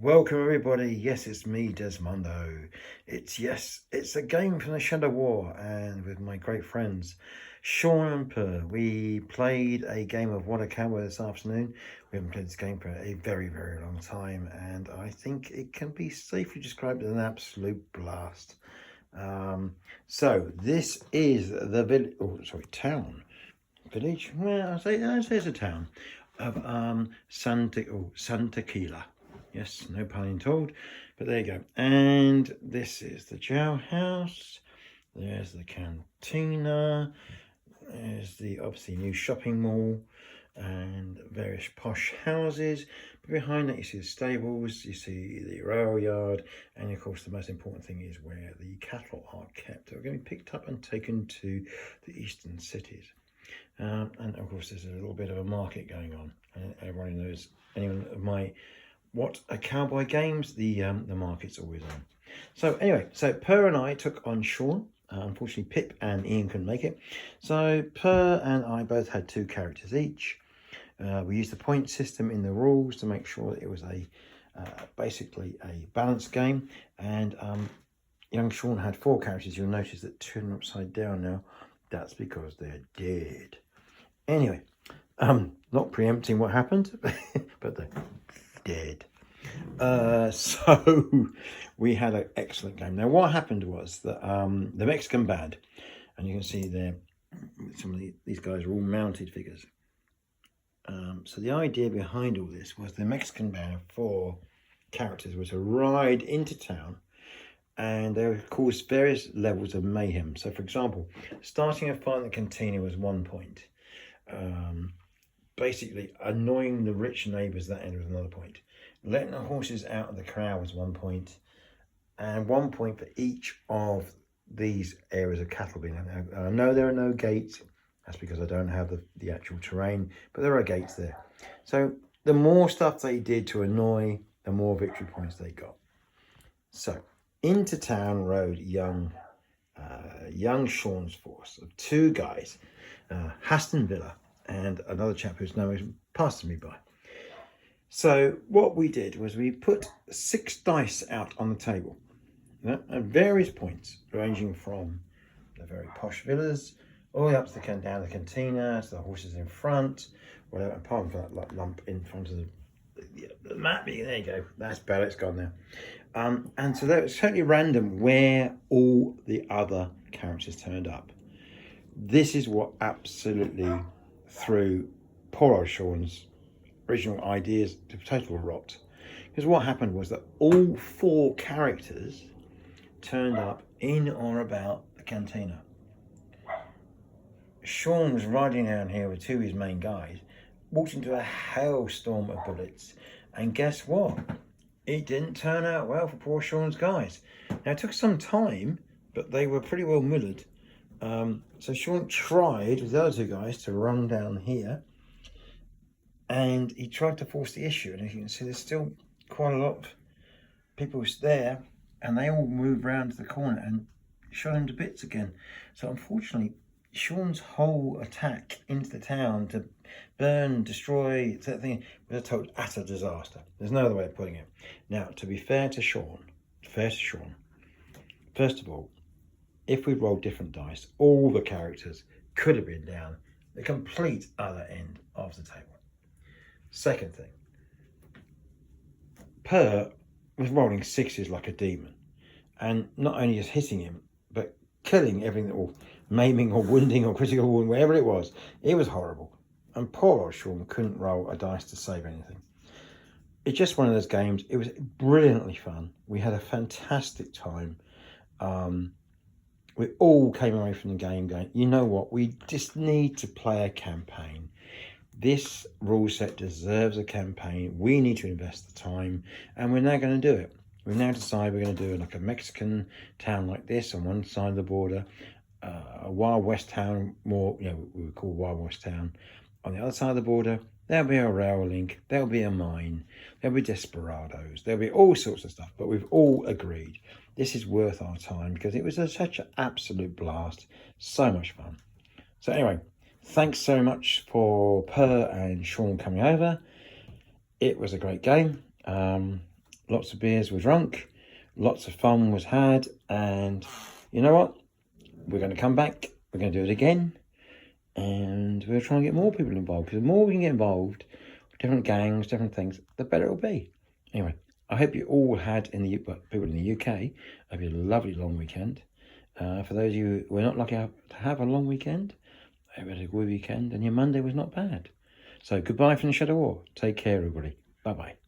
Welcome everybody. Yes, it's me, Desmondo. It's a game from the Shadow War, and with my great friends Sean and Per, we played a game of What a Cowboy this afternoon. We haven't played this game for a very, very long time, and I think it can be safely described as an absolute blast. So this is the town, village. Well, I say it's a town of Santa Quila. Yes, no pun told, but there you go. And this is the jailhouse. There's the cantina. There's the obviously new shopping mall and various posh houses. But behind that you see the stables, you see the rail yard, and of course the most important thing is where the cattle are kept. They're going to be picked up and taken to the eastern cities. And of course there's a little bit of a market going on. And everyone knows, anyone of my What a Cowboy games, the market's always on. So anyway, so Per and I took on Sean. Unfortunately, Pip and Ian couldn't make it. So Per and I both had 2 characters each. We used the point system in the rules to make sure that it was basically a balanced game. And young Sean had 4 characters. You'll notice that 2 are upside down now. That's because they're dead. Anyway, not preempting what happened, but they're dead. So we had an excellent game. Now what happened was that the Mexican band, and you can see there some of these guys are all mounted figures. So the idea behind all this was the Mexican band of 4 characters were to ride into town, and they would cause various levels of mayhem. So for example, starting a fight in the cantina was 1 point. Basically annoying the rich neighbours, that end was another point. Letting the horses out of the corral was 1 point, and 1 point for each of these areas of cattle being. I know there are no gates. That's because I don't have the actual terrain, but there are gates there. So the more stuff they did to annoy, the more victory points they got. So into town rode young Sean's force of 2 guys, Haston Villa and another chap whose name is passing me by. So what we did was we put 6 dice out on the table, at various points, ranging from the very posh villas all the way up to down the cantina, to the horses in front, whatever, apart from that lump in front of the map. There you go. That's better. It's gone now. And so that was totally random where all the other characters turned up. This is what absolutely threw poor old Sean's original ideas to total rot. Because what happened was that all 4 characters turned up in or about the cantina. Sean was riding down here with 2 of his main guys, walked into a hailstorm of bullets, and guess what? It didn't turn out well for poor Sean's guys. Now it took some time, but they were pretty well mullered. So Sean tried with the other 2 guys to run down here, and he tried to force the issue. And as you can see, there's still quite a lot of people there, and they all moved round to the corner and shot him to bits again. So unfortunately, Sean's whole attack into the town to burn, destroy, that thing, was a total utter disaster. There's no other way of putting it. Now, to be fair to Sean, first of all, if we rolled different dice, all the characters could have been down the complete other end of the table. Second thing, Per was rolling 6s like a demon, and not only just hitting him, but killing everything, or maiming or wounding or critical wound, whatever it was. It was horrible. And poor old Sean couldn't roll a dice to save anything. It's just one of those games. It was brilliantly fun. We had a fantastic time. We all came away from the game going, you know what, we just need to play a campaign. This rule set deserves a campaign. We need to invest the time, and we're now going to do it. We've now decided we're going to do like a Mexican town like this on one side of the border, a Wild West town, more, we would call Wild West town. On the other side of the border, there'll be a rail link, there'll be a mine, there'll be desperados, there'll be all sorts of stuff. But we've all agreed this is worth our time because it was such an absolute blast, so much fun. So anyway, thanks so much for Per and Sean coming over. It was a great game. lots of beers were drunk, lots of fun was had, and you know what? We're going to come back, we're going to do it again, and we're trying to get more people involved, because the more we can get involved, different gangs, different things, the better it'll be. Anyway, I hope you all had, people in the UK, I hope you had a lovely long weekend. For those of you who are not lucky to have a long weekend, I hope you had a good weekend, and your Monday was not bad. So goodbye from the Shadow War. Take care, everybody. Bye-bye.